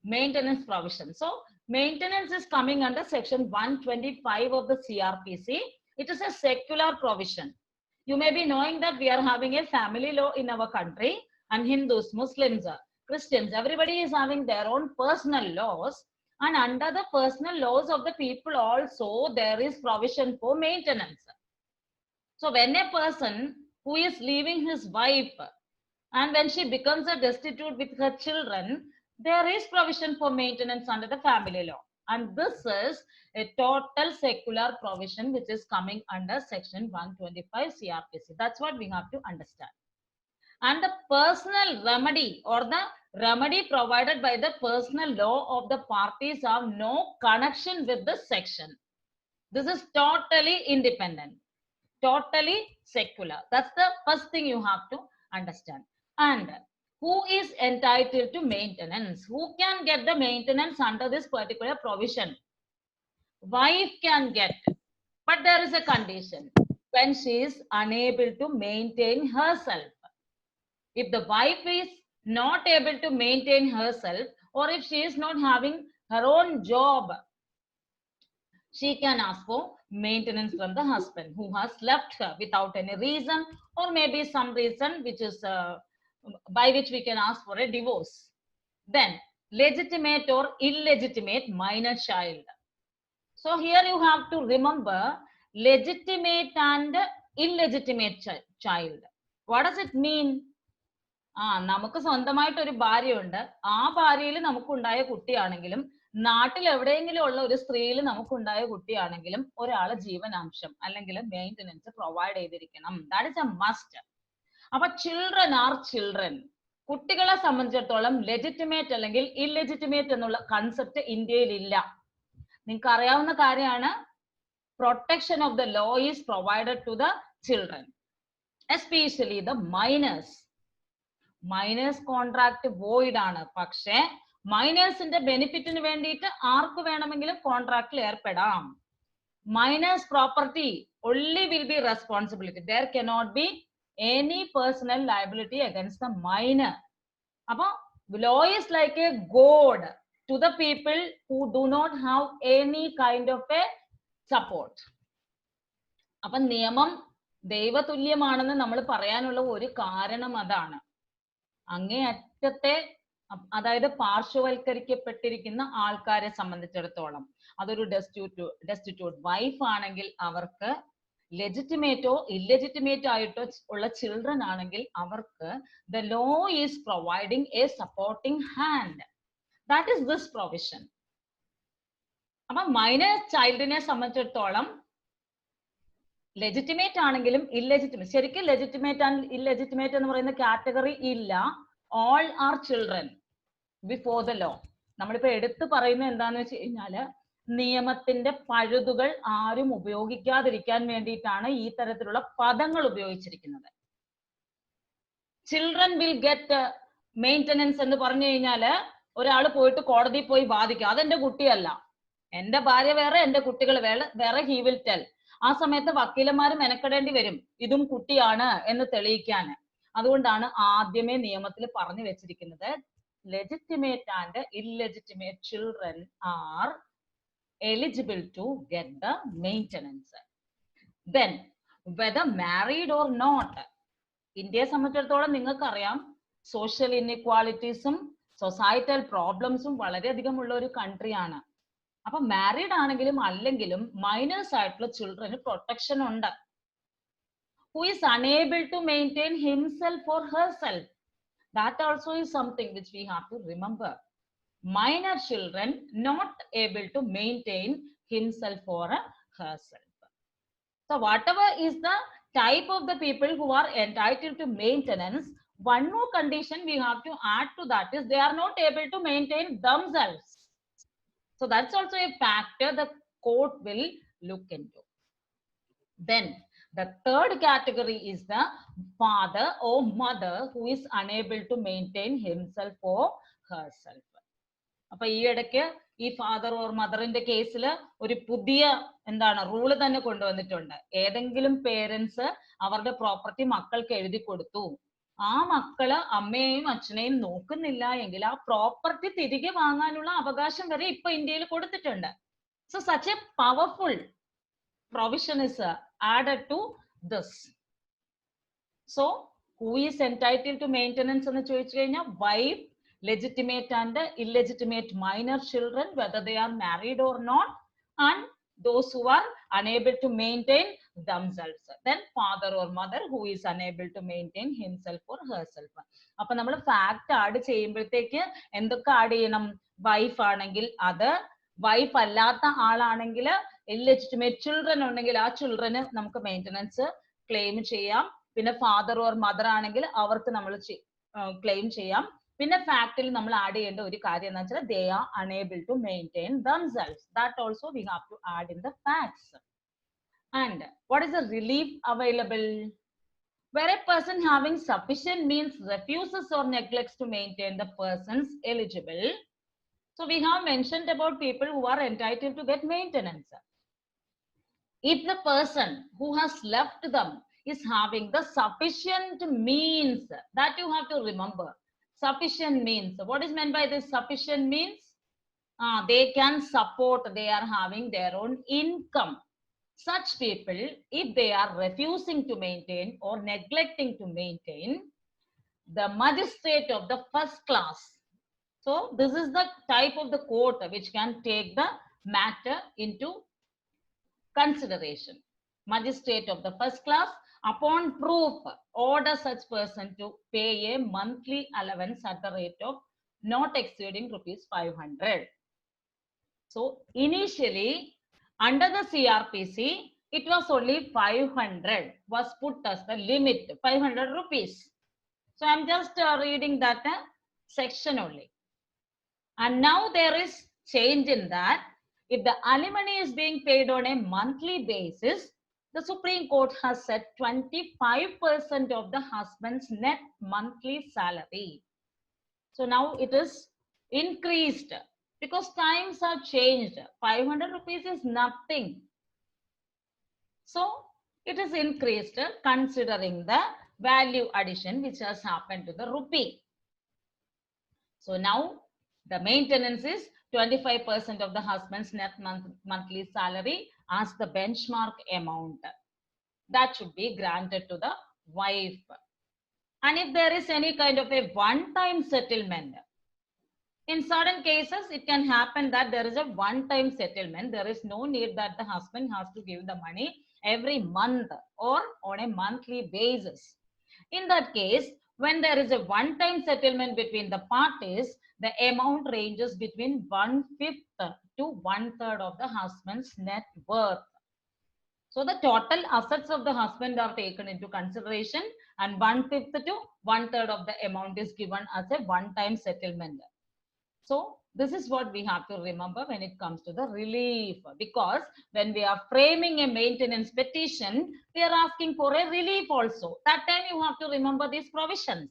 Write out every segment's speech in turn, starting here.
maintenance provision. So maintenance is coming under section 125 of the CRPC. It is a secular provision. You may be knowing that we are having a family law in our country, and Hindus, Muslims, Christians, everybody is having their own personal laws, and under the personal laws of the people also there is provision for maintenance. So when a person who is leaving his wife and when she becomes a destitute with her children, there is provision for maintenance under the family law. And this is a total secular provision which is coming under section 125 CRPC. That's what we have to understand. And the personal remedy or the remedy provided by the personal law of the parties have no connection with this section. This is totally independent, totally secular. That's the first thing you have to understand. And who is entitled to maintenance? Who can get the maintenance under this particular provision? Wife can get, but there is a condition: when she is unable to maintain herself. If the wife is not able to maintain herself, or if she is not having her own job, she can ask for maintenance from the husband who has left her without any reason, or maybe some reason which is by which we can ask for a divorce. Then legitimate or illegitimate minor child. So here you have to remember legitimate and illegitimate child. What does it mean? നമുക്ക് സ്വന്തമായിട്ട് ഒരു ഭാര്യയുണ്ട്. ആ ഭാര്യയിൽ നമുക്കുണ്ടായ കുട്ടിയാണെങ്കിലും നാട്ടിൽ എവിടെയെങ്കിലും ഉള്ള ഒരു സ്ത്രീയിൽ നമുക്കുണ്ടായ കുട്ടിയാണെങ്കിലും ഒരാള് ജീവനാംശം അല്ലെങ്കിൽ മെയിൻ്റനൻസ് പ്രൊവൈഡ് ചെയ്തിരിക്കണം. That is A must. അപ്പൊ ചിൽഡ്രൻ ആർ ചിൽഡ്രൻ. കുട്ടികളെ സംബന്ധിച്ചിടത്തോളം ലെജിറ്റിമേറ്റ് അല്ലെങ്കിൽ ഇല്ലെജിറ്റിമേറ്റ് എന്നുള്ള കൺസെപ്റ്റ് ഇന്ത്യയിൽ ഇല്ല. നിങ്ങൾക്ക് അറിയാവുന്ന കാര്യമാണ്, protection of the law is provided to the children, especially the minors. Minors contract void ആണ്. പക്ഷേ മൈനേഴ്സിന്റെ ബെനിഫിറ്റിന് വേണ്ടിയിട്ട് ആർക്ക് വേണമെങ്കിലും കോൺട്രാക്റ്റിൽ ഏർപ്പെടാം. Minors property only will be responsibility. There cannot be any personal liability against the minor. Appo law is like a god to the people who do not have any kind of a support. അപ്പൊ നിയമം ദൈവതുല്യമാണെന്ന് നമ്മൾ പറയാനുള്ള ഒരു കാരണം അതാണ്. അങ്ങേയറ്റത്തെ, അതായത് പാർശ്വവൽക്കരിക്കപ്പെട്ടിരിക്കുന്ന ആൾക്കാരെ സംബന്ധിച്ചിടത്തോളം, അതൊരു ഡെസ്റ്റിറ്റ്യൂട്ട് വൈഫ് ആണെങ്കിൽ അവർക്ക്, ലെജിറ്റിമേറ്റോ ഇല്ലെജിറ്റിമേറ്റ് ആയിട്ടോ ഉള്ള ചിൽഡ്രൻ ആണെങ്കിൽ അവർക്ക് the law is providing A supporting hand. That is this provision. അപ്പൊ മൈനർ ചൈൽഡിനെ സംബന്ധിച്ചിടത്തോളം ലെജിറ്റിമേറ്റ് ആണെങ്കിലും ഇല്ലെജിറ്റിമേറ്റ്, ശരിക്കും ലെജിറ്റിമേറ്റ് ആൻഡ് ഇല്ലെജിറ്റിമേറ്റ് എന്ന് പറയുന്ന കാറ്റഗറി ഇല്ല. All are children before the law. നമ്മളിപ്പോ എടുത്തു പറയുന്നത് എന്താന്ന് വെച്ച് കഴിഞ്ഞാല് നിയമത്തിന്റെ പഴുതുകൾ ആരും ഉപയോഗിക്കാതിരിക്കാൻ വേണ്ടിയിട്ടാണ് ഈ തരത്തിലുള്ള പദങ്ങൾ ഉപയോഗിച്ചിരിക്കുന്നത്. ചിൽഡ്രൻ വിൽ ഗെറ്റ് മെയിൻ്റനൻസ് എന്ന് പറഞ്ഞു കഴിഞ്ഞാല് ഒരാൾ പോയിട്ട് കോടതിയിൽ പോയി വാദിക്കുക, അതെന്റെ കുട്ടിയല്ല, എന്റെ ഭാര്യ വേറെ എന്റെ കുട്ടികൾ വേറെ, ഹി വിൽ ടെൽ. ആ സമയത്ത് വക്കീലന്മാർ മെനക്കെടേണ്ടി വരും ഇതും കുട്ടിയാണ് എന്ന് തെളിയിക്കാൻ. അതുകൊണ്ടാണ് ആദ്യമേ നിയമത്തിൽ പറഞ്ഞു വെച്ചിരിക്കുന്നത് legitimate and illegitimate children are eligible to get the maintenance. Then whether married or not, ഇന്ത്യയെ സംബന്ധിച്ചിടത്തോളം നിങ്ങൾക്കറിയാം സോഷ്യൽ ഇൻഇക്വാലിറ്റീസും സൊസൈറ്റൽ പ്രോബ്ലംസും വളരെയധികം ഉള്ള ഒരു കൺട്രിയാണ്. അപ്പൊ മാരീഡ് ആണെങ്കിലും അല്ലെങ്കിലും മൈനേഴ്സ് ആയിട്ടുള്ള ചിൽഡ്രന് പ്രൊട്ടക്ഷൻ ഉണ്ട്. Who is unable to maintain himself or herself, that also is something which we have to remember. Minor children not able to maintain himself or herself. So whatever is the type of the people who are entitled to maintenance, one more condition we have to add to that is they are not able to maintain themselves. So that's also a factor the court will look into. Then the third category is the father or mother who is unable to maintain himself or herself. അപ്പൊ ഈ ഇടയ്ക്ക് ഈ father or മദറിന്റെ കേസിൽ ഒരു പുതിയ rule തന്നെ കൊണ്ടുവന്നിട്ടുണ്ട്. ഏതെങ്കിലും പേരൻസ് അവരുടെ പ്രോപ്പർട്ടി മക്കൾക്ക് എഴുതി കൊടുത്തു, ആ മക്കള് അമ്മയെയും അച്ഛനെയും നോക്കുന്നില്ല എങ്കിൽ ആ പ്രോപ്പർട്ടി തിരികെ വാങ്ങാനുള്ള അവകാശം വരെ ഇപ്പൊ ഇന്ത്യയിൽ കൊടുത്തിട്ടുണ്ട്. So such a powerful provision is added to this. So who is entitled to maintenance എന്ന് ചോദിച്ചു കഴിഞ്ഞാൽ wife, legitimate and illegitimate minor children, whether they are married or not, and those who are unable to maintain themselves. Then father or mother who is unable to maintain himself or herself. അപ്പൊ നമ്മൾ fact add ചെയ്യുമ്പോഴത്തേക്ക് എന്തൊക്കെ add ചെയ്യണം? Wife ആണെങ്കിൽ അത്, wife അല്ലാത്ത ആളാണെങ്കിൽ illegitimate children ഉണ്ടെങ്കിൽ ആ ചിൽഡ്രന് നമുക്ക് മെയിൻ്റനൻസ് ക്ലെയിം ചെയ്യാം. പിന്നെ ഫാദർ ഓർ മദർ ആണെങ്കിൽ അവർക്ക് നമ്മൾ ക്ലെയിം ചെയ്യാം. പിന്നെ ഫാക്ടിൽ നമ്മൾ ആഡ് ചെയ്യേണ്ട ഒരു കാര്യം എന്ന് വെച്ചാൽ they are unable to maintain themselves. That also we have to add in the facts. And what is the relief available? Where a person having sufficient means refuses or neglects to maintain the persons eligible. So we have mentioned about people who are entitled to get maintenance. If the person who has left them is having the sufficient means, that you have to remember. Sufficient means. What is meant by this sufficient means? They can support, they are having their own income. Such people, if they are refusing to maintain or neglecting to maintain, the magistrate of the first class. So this is the type of the court which can take the matter into consideration. Magistrate of the first class, upon proof, order such person to pay a monthly allowance at the rate of not exceeding rupees 500. So initially, under the CRPC, it was only 500 was put as the limit, 500 rupees. So I'm just reading that section only. And now there is change in that. If the alimony is being paid on a monthly basis, the Supreme Court has set 25% of the husband's net monthly salary. So now it is increased because times have changed. 500 rupees is nothing. So it is increased considering the value addition which has happened to the rupee. So now the maintenance is 25% of the husband's net monthly salary as the benchmark amount. That should be granted to the wife. And if there is any kind of a one-time settlement, in certain cases, it can happen that there is a one-time settlement. There is no need that the husband has to give the money every month or on a monthly basis. In that case, when there is a one-time settlement between the parties, the amount ranges between 1/5 to 1/3 of the husband's net worth. So the total assets of the husband are taken into consideration, and 1/5 to 1/3 of the amount is given as a one-time settlement. So this is what we have to remember when it comes to the relief, because when we are framing a maintenance petition, we are asking for a relief also. That time you have to remember these provisions.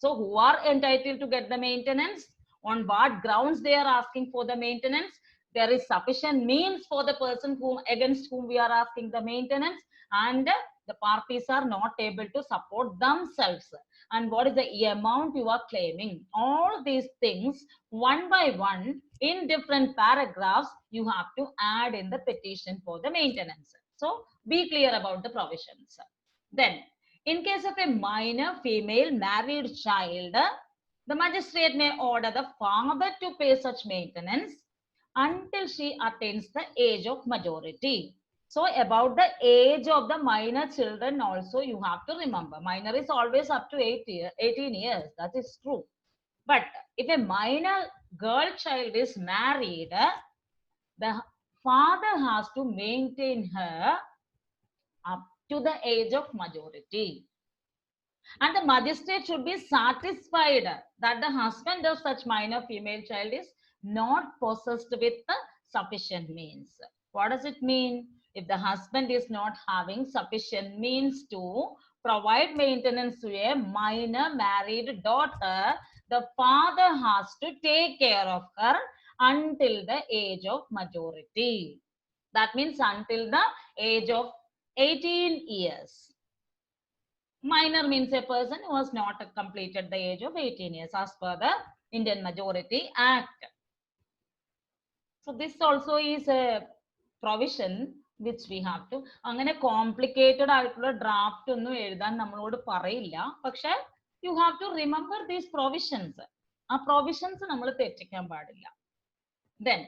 So who are entitled to get the maintenance? On what grounds they are asking for the maintenance? There is sufficient means for the person against whom we are asking the maintenance, and the parties are not able to support themselves. And what is the amount you are claiming? All these things one by one in different paragraphs you have to add in the petition for the maintenance. So be clear about the provisions. Then in case of a minor female married child, the magistrate may order the father to pay such maintenance until she attains the age of majority. So about the age of the minor children also you have to remember. Minor is always up to 18 years. That is true. But if a minor girl child is married, the father has to maintain her up to the age of majority. And the magistrate should be satisfied that the husband of such minor female child is not possessed with sufficient means. What does it mean? If the husband is not having sufficient means to provide maintenance to a minor married daughter, the father has to take care of her until the age of majority. That means until the age of 18 years. Minor means a person who has not completed the age of 18 years as per the Indian Majority Act. So this also is a provision which we have to. അങ്ങനെ complicated ആയിട്ടുള്ള draft ഒന്നും എഴുതാൻ നമ്മളോട് പറയില്ല. പക്ഷെ you have to remember these provisions. ആ provisions നമ്മൾ തെറ്റിക്കാൻ പാടില്ല. Then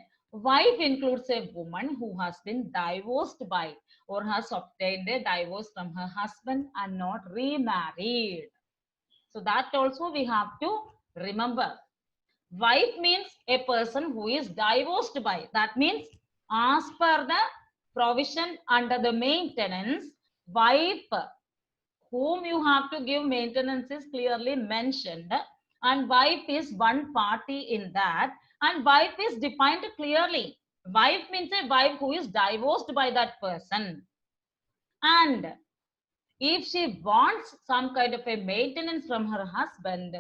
wife includes a woman who has been divorced by or has obtained a divorce from her husband and not remarried. So that also we have to remember. Wife means a person who is divorced by. That means as per the provision under the maintenance, wife whom you have to give maintenance is clearly mentioned, and wife is one party in that, and wife is defined clearly. Wife means a wife who is divorced by that person, and if she wants some kind of a maintenance from her husband,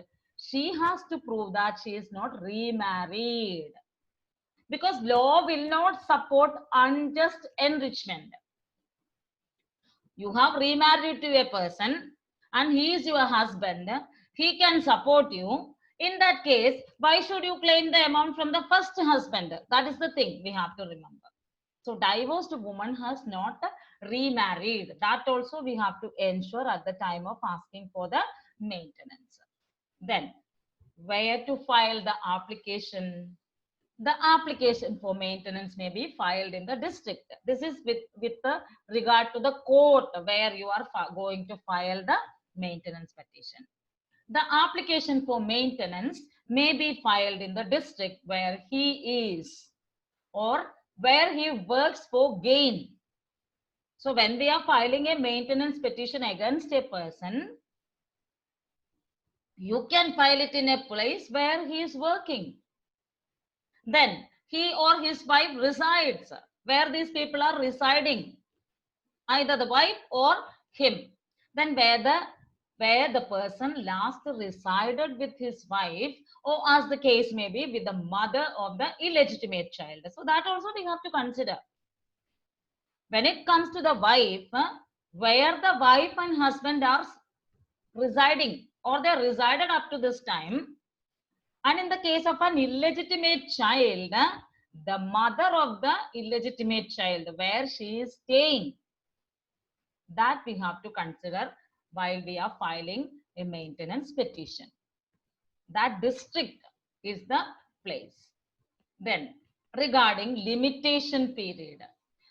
she has to prove that she is not remarried, because law will not support unjust enrichment. You have remarried to a person and he is your husband, he can support you. In that case, why should you claim the amount from the first husband? That is the thing we have to remember. So divorced woman has not remarried. That also we have to ensure at the time of asking for the maintenance. Then where to file the application? The application for maintenance may be filed in the district. This is with the regard to the court where you are going to file the maintenance petition. The application for maintenance may be filed in the district where he is or where he works for gain. So when we are filing a maintenance petition against a person, you can file it in a place where he is working. Then he or his wife resides, where these people are residing, either the wife or him. Then where the person last resided with his wife, or as the case may be with the mother of the illegitimate child. So that also we have to consider. When it comes to the wife, where the wife and husband are residing or they resided up to this time, and in the case of an illegitimate child, the mother of the illegitimate child, where she is staying, that we have to consider while we are filing a maintenance petition. That district is the place. Then regarding limitation period,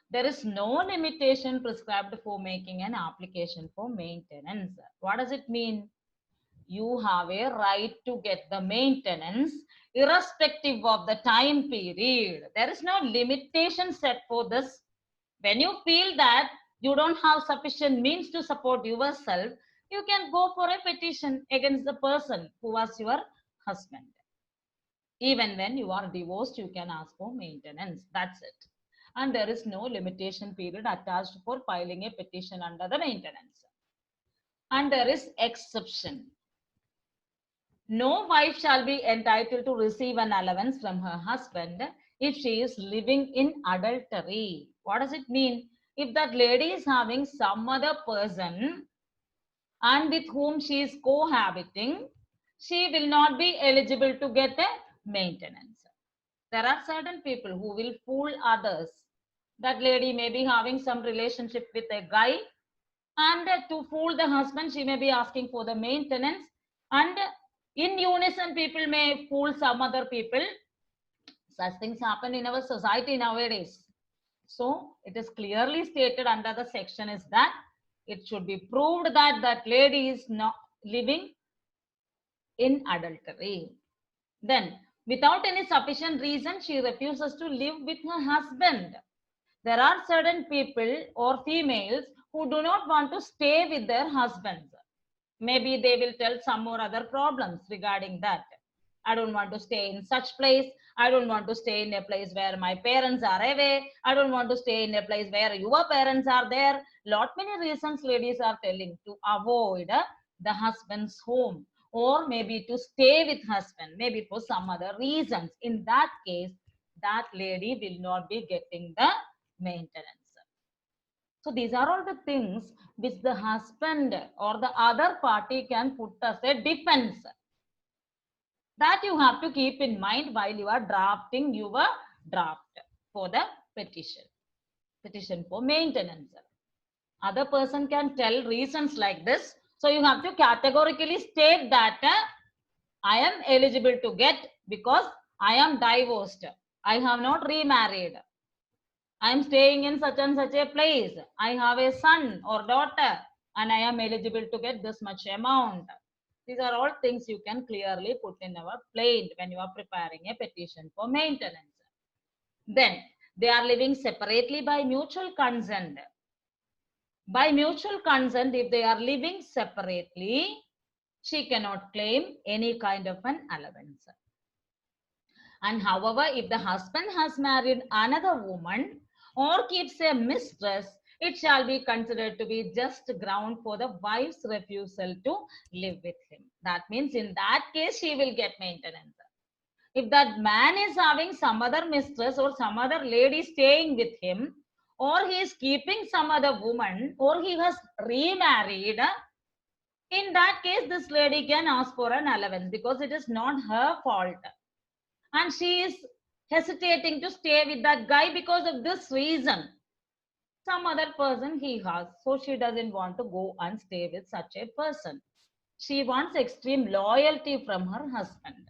there is no limitation prescribed for making an application for maintenance. What does it mean? You have a right to get the maintenance irrespective of the time period. There is no limitation set for this. When you feel that you don't have sufficient means to support yourself, you can go for a petition against the person who was your husband. Even when you are divorced, you can ask for maintenance. That's it. And there is no limitation period attached for filing a petition under the maintenance. And there is exception. No wife shall be entitled to receive an allowance from her husband if she is living in adultery. What does it mean? If that lady is having some other person and with whom she is cohabiting, she will not be eligible to get a maintenance. There are certain people who will fool others. That lady may be having some relationship with a guy, and to fool the husband, she may be asking for the maintenance, and in unison people may fool some other people. Such things happen in our society nowadays. So it is clearly stated under the section is that it should be proved that that lady is not living in adultery. Then without any sufficient reason she refuses to live with her husband. There are certain people or females who do not want to stay with their husbands. Maybe they will tell some or other problems regarding that. I don't want to stay in such place. I don't want to stay in a place where my parents are away. I don't want to stay in a place where your parents are there. Lot many reasons ladies are telling to avoid the husband's home, or maybe to stay with husband, maybe for some other reasons. In that case, that lady will not be getting the maintenance. So these are all the things which the husband or the other party can put as a defense. That you have to keep in mind while you are drafting your draft for the petition for maintenance. Other person can tell reasons like this. So you have to categorically state that I am eligible to get because I am divorced. I have not remarried. I am staying in such and such a place. I have a son or daughter and I am eligible to get this much amount. These are all things you can clearly put in our plaint when you are preparing a petition for maintenance. Then they are living separately by mutual consent. By mutual consent, if they are living separately, she cannot claim any kind of an allowance. And however, if the husband has married another woman or keeps a mistress, it shall be considered to be just ground for the wife's refusal to live with him. That means in that case, she will get maintenance. If that man is having some other mistress or some other lady staying with him, or he is keeping some other woman, or he has remarried, in that case, this lady can ask for an allowance because it is not her fault. And she is hesitating to stay with that guy because of this reason. Some other person he has, so she doesn't want to go and stay with such a person. She wants extreme loyalty from her husband.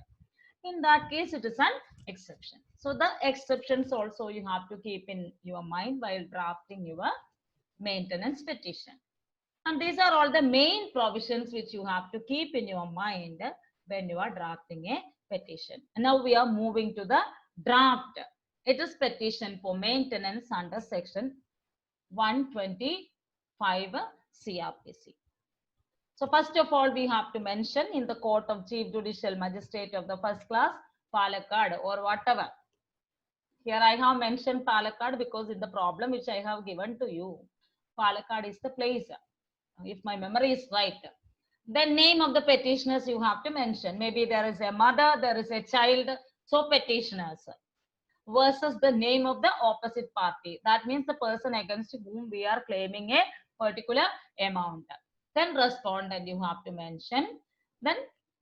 In that case, it is an exception. So the exceptions also you have to keep in your mind while drafting your maintenance petition. And these are all the main provisions which you have to keep in your mind when you are drafting a petition. And now we are moving to the draft. It is petition for maintenance under section 125 CRPC. So first of all, we have to mention in the Court of Chief Judicial Magistrate of the first class, Palakkad or whatever. Here I have mentioned Palakkad because in the problem which I have given to you, Palakkad is the place. If my memory is right. The name of the petitioners you have to mention. Maybe there is a mother, there is a child. So petitioners versus the name of the opposite party. That means the person against whom we are claiming a particular amount. Then respondent you have to mention. Then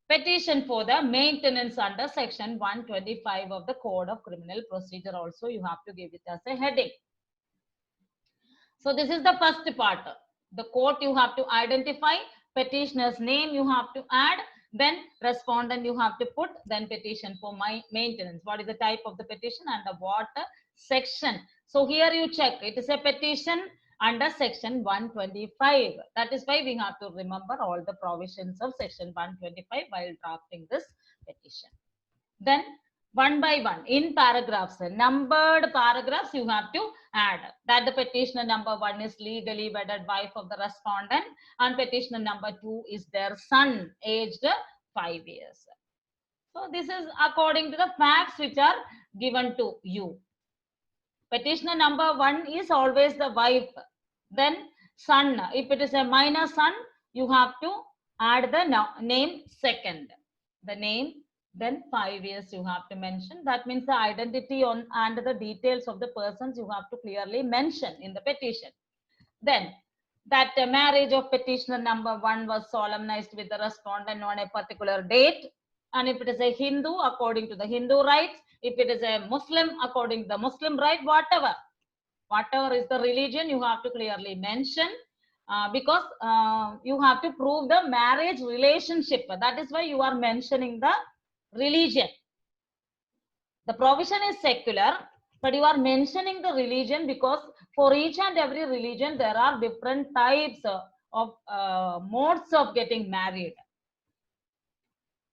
petition for the maintenance under section 125 of the Code of Criminal Procedure also you have to give it as a heading. So this is the first part. The court you have to identify, petitioner's name you have to add, then respondent you have to put, then petition for my maintenance. What is the type of the petition and what section? So here you check, it is a petition under section 125. That is why we have to remember all the provisions of section 125 while drafting this petition. Then one by one in paragraphs, numbered paragraphs you have to add that the petitioner number 1 is legally wedded wife of the respondent and petitioner number 2 is their son aged 5 years. So this is according to the facts which are given to you. Petitioner number 1 is always the wife. Then son, if it is a minor son, you have to add the name second. The name, then 5 years you have to mention. That means the identity on and the details of the persons you have to clearly mention in the petition. Then that the marriage of petitioner number 1 was solemnized with the respondent on a particular date. And if it is a Hindu, according to the Hindu rites, if it is a Muslim, according to the Muslim rite, whatever is the religion, you have to clearly mention because you have to prove the marriage relationship. That is why you are mentioning the religion. The provision is secular, but you are mentioning the religion because for each and every religion, there are different types of modes of getting married.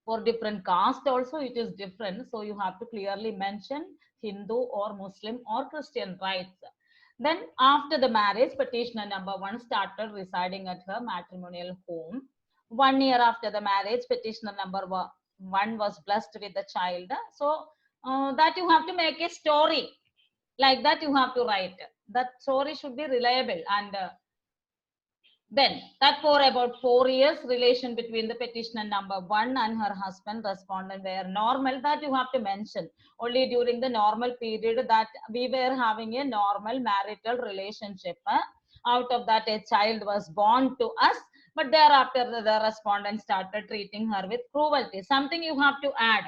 For different caste also, it is different. So you have to clearly mention Hindu or Muslim or Christian rites. Then after the marriage, petitioner number 1 started residing at her matrimonial home. 1 year after the marriage, petitioner number 1 was blessed with a child. So that you have to make a story. Like that you have to write. That story should be reliable. And then that for about 4 years, relation between the petitioner number 1 and her husband respondent were normal. That you have to mention. Only during the normal period that we were having a normal marital relationship. Out of that, a child was born to us, but thereafter the respondent started treating her with cruelty. Something you have to add.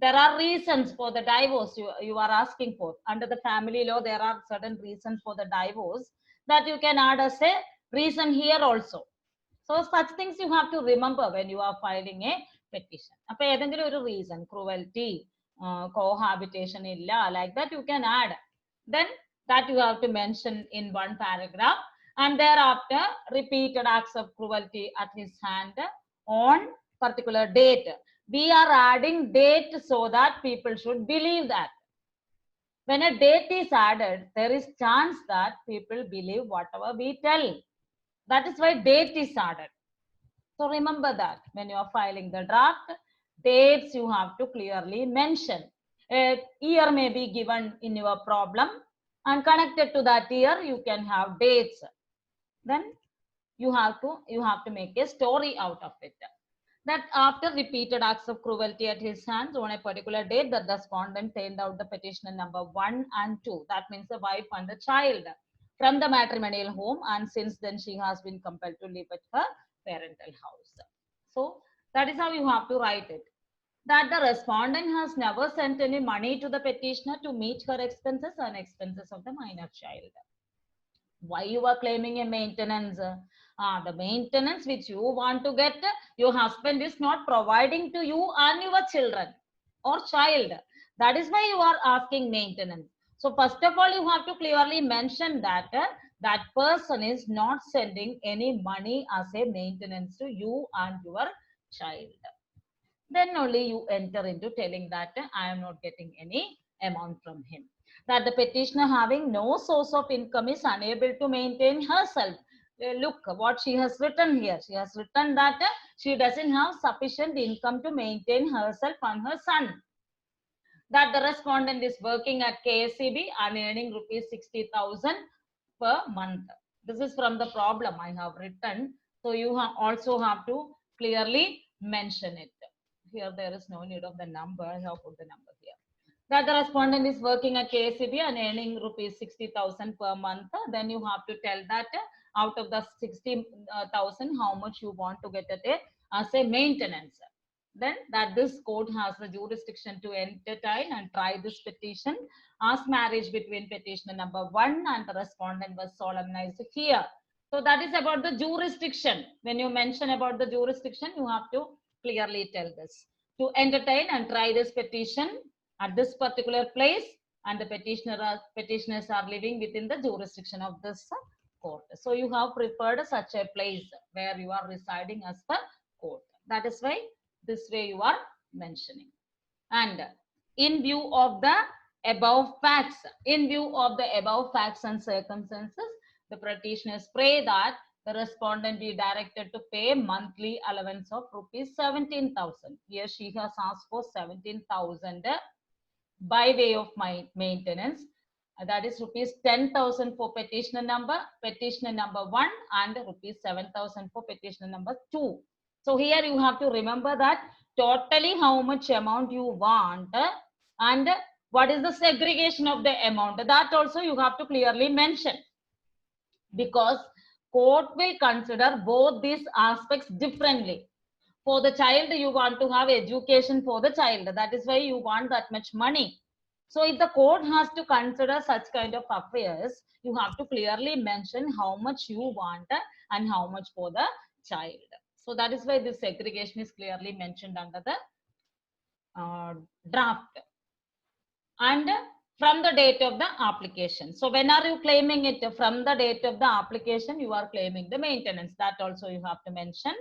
There are reasons for the divorce you are asking for. Under the family law, there are certain reasons for the divorce that you can add as a reason here also. So such things you have to remember when you are filing a petition. Appo edengilum oru reason, cruelty, cohabitation illa, like that you can add. Then that you have to mention in one paragraph, and thereafter repeated acts of cruelty at his hand on particular date. We are adding date so that people should believe that. When a date is added, there is chance that people believe whatever we tell. That is why date is added. So remember that when you are filing the draft, dates you have to clearly mention. A year may be given in your problem, and connected to that year you can have dates. Then you have to make a story out of it. That after repeated acts of cruelty at his hands on a particular date, the respondent turned out the petitioner number 1 and 2. That means the wife and the child from the matrimonial home, and since then she has been compelled to live at her parental house. So that is how you have to write it. That the respondent has never sent any money to the petitioner to meet her expenses and expenses of the minor child. Why you are claiming a maintenance? The maintenance which you want to get, your husband is not providing to you and your children or child. That is why you are asking maintenance. So first of all, you have to clearly mention that that person is not sending any money as a maintenance to you and your child. Then only you enter into telling that I am not getting any amount from him. That the petitioner having no source of income is unable to maintain herself. Look what she has written here. She has written that she doesn't have sufficient income to maintain herself and her son. That the respondent is working at KSCB and earning rupees 60,000 per month. This is from the problem I have written. So you also have to clearly mention it. Here there is no need of the number. I have put the number here. That the respondent is working at KSCB and earning rupees 60,000 per month. Then you have to tell that out of the 60,000, how much you want to get at as a maintenance. Then that this court has the jurisdiction to entertain and try this petition as marriage between petitioner number 1 and the respondent was solemnized here. So that is about the jurisdiction. When you mention about the jurisdiction, you have to clearly tell this. To entertain and try this petition at this particular place, and the petitioners are living within the jurisdiction of this court. So you have prepared such a place where you are residing as the court. That is why this way you are mentioning. And in view of the above facts, and circumstances, the petitioners pray that the respondent be directed to pay monthly allowance of rupees 17,000. Here she has asked for 17,000 by way of my maintenance. That is rupees 10,000 for petitioner number 1 and rupees 7,000 for petitioner number 2. So here you have to remember that totally how much amount you want and what is the segregation of the amount. That also you have to clearly mention, because court will consider both these aspects differently. For the child, you want to have education for the child. That is why you want that much money. So if the court has to consider such kind of affairs, you have to clearly mention how much you want and how much for the child. So that is why this segregation is clearly mentioned under the draft. And from the date of the application. So when are you claiming it? From the date of the application, you are claiming the maintenance. That also you have to mention.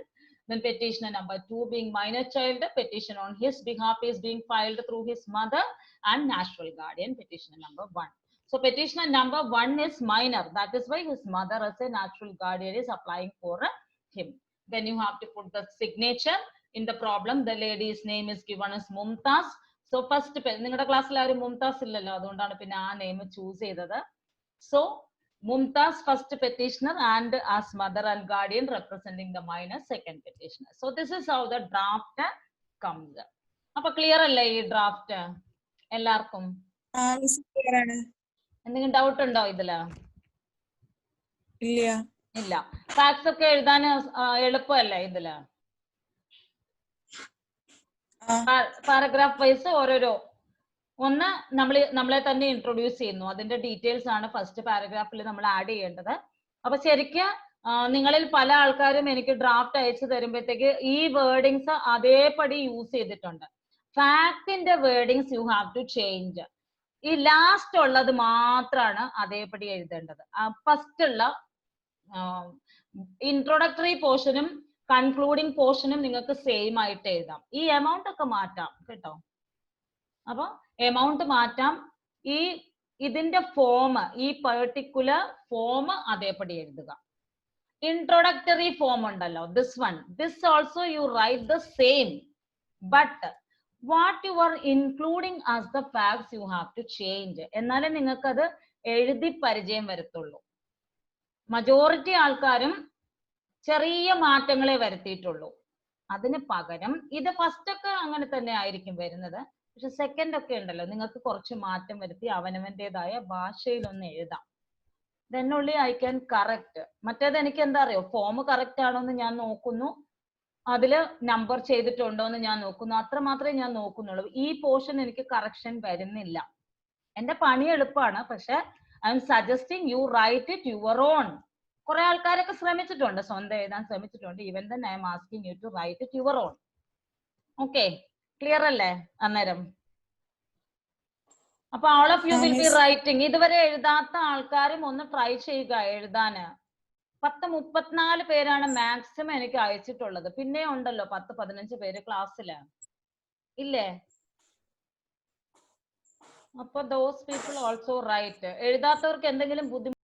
Then petitioner number 2 being minor child, petition on his behalf is being filed through his mother and natural guardian, petitioner number 1. So petitioner number 1 is minor. That is why his mother as a natural guardian is applying for him. Then you have to put the signature. In the problem, the lady's name is given as Mumtaz. So first, നിങ്ങളുടെ ക്ലാസ്സിൽ ആരും മുംതാസ് ഇല്ലല്ലോ, അതുകൊണ്ടാണ് പിന്നെ ആ name choose ചെയ്തത്. So Mumtaz first petitioner and as mother and guardian representing the minor second petitioner. So this is how the draft comes. അപ്പൊ clear അല്ലേ ഈ ഡ്രാഫ്റ്റ് എല്ലാവർക്കും? എന്തെങ്കിലും ഡൗട്ട് ഉണ്ടോ ഇതില്? ഇല്ല. ഇല്ല. ഫാക്ട്സ് ഒക്കെ എഴുതാൻ എളുപ്പമല്ലേ ഇതില്? പാരഗ്രാഫ് വൈസ് ഓരോരോ. ഒന്ന് നമ്മളെ തന്നെ ഇൻട്രൊഡ്യൂസ് ചെയ്യുന്നു, അതിന്റെ ഡീറ്റെയിൽസ് ആണ് ഫസ്റ്റ് പാരഗ്രാഫിൽ നമ്മൾ ആഡ് ചെയ്യേണ്ടത്. അപ്പൊ ശരിക്കും നിങ്ങളിൽ പല ആൾക്കാരും എനിക്ക് ഡ്രാഫ്റ്റ് അയച്ചു തരുമ്പോഴത്തേക്ക് ഈ വേർഡിങ്സ് അതേപടി യൂസ് ചെയ്തിട്ടുണ്ട്. ഫാക്ടിന്റെ wordings you have to change. ഈ ലാസ്റ്റ് ഉള്ളത് മാത്രമാണ് അതേപടി എഴുതേണ്ടത്. ഫസ്റ്റ് ഉള്ള ഇൻട്രൊഡക്ടറി പോർഷനും കൺക്ലൂഡിങ് പോർഷനും നിങ്ങൾക്ക് സെയിം ആയിട്ട് എഴുതാം. ഈ എമൗണ്ട് ഒക്കെ മാറ്റാം കേട്ടോ. അപ്പൊ എമൗണ്ട് മാറ്റാം. ഇതിന്റെ ഫോം, ഈ പെർട്ടിക്കുലർ ഫോം അതേപടി എഴുതുക. ഇൻട്രൊഡക്ടറി ഫോം ഉണ്ടല്ലോ, this also you write the same, but what you are including as the facts you have to change. എന്നാലേ നിങ്ങൾക്ക് അത് എഴുതി പരിചയം വരത്തുള്ളൂ. മജോറിറ്റി ആൾക്കാരും ചെറിയ മാറ്റങ്ങളെ വരുത്തിയിട്ടുള്ളൂ. അതിന് പകരം ഇത് ഫസ്റ്റ് ഒക്കെ അങ്ങനെ തന്നെ ആയിരിക്കും വരുന്നത്, പക്ഷെ സെക്കൻഡ് ഒക്കെ ഉണ്ടല്ലോ, നിങ്ങൾക്ക് കുറച്ച് മാറ്റം വരുത്തി അവനവന്റേതായ ഭാഷയിലൊന്ന് എഴുതാം. then only I can correct. മറ്റേത് എനിക്ക് എന്താ അറിയോ, ഫോം കറക്റ്റ് ആണോ എന്ന് ഞാൻ നോക്കുന്നു, അതില് നമ്പർ ചെയ്തിട്ടുണ്ടോ എന്ന് ഞാൻ നോക്കുന്നു, അത്ര മാത്രമേ ഞാൻ നോക്കുന്നുള്ളൂ. ഈ പോർഷൻ എനിക്ക് കറക്ഷൻ വരുന്നില്ല. എന്റെ പണി എളുപ്പമാണ്, പക്ഷെ I'm suggesting you write it your own. കുറെ ആൾക്കാരൊക്കെ ശ്രമിച്ചിട്ടുണ്ട്, സ്വന്തം എഴുതാൻ ശ്രമിച്ചിട്ടുണ്ട്. Even then I'm asking you to write it your own. Okay, clear അല്ലേ അന്നേരം? അപ്പൊ all of you will be writing. ഇതുവരെ എഴുതാത്ത ആൾക്കാരും ഒന്ന് ട്രൈ ചെയ്യുക എഴുതാന്. 34 പേരാണ് മാക്സിമം എനിക്ക് അയച്ചിട്ടുള്ളത്. പിന്നെ ഉണ്ടല്ലോ 10-15 പേര് ക്ലാസ്സില് ഇല്ലേ? അപ്പൊ those people also write. എഴുതാത്തവർക്ക് എന്തെങ്കിലും ബുദ്ധിമുട്ട്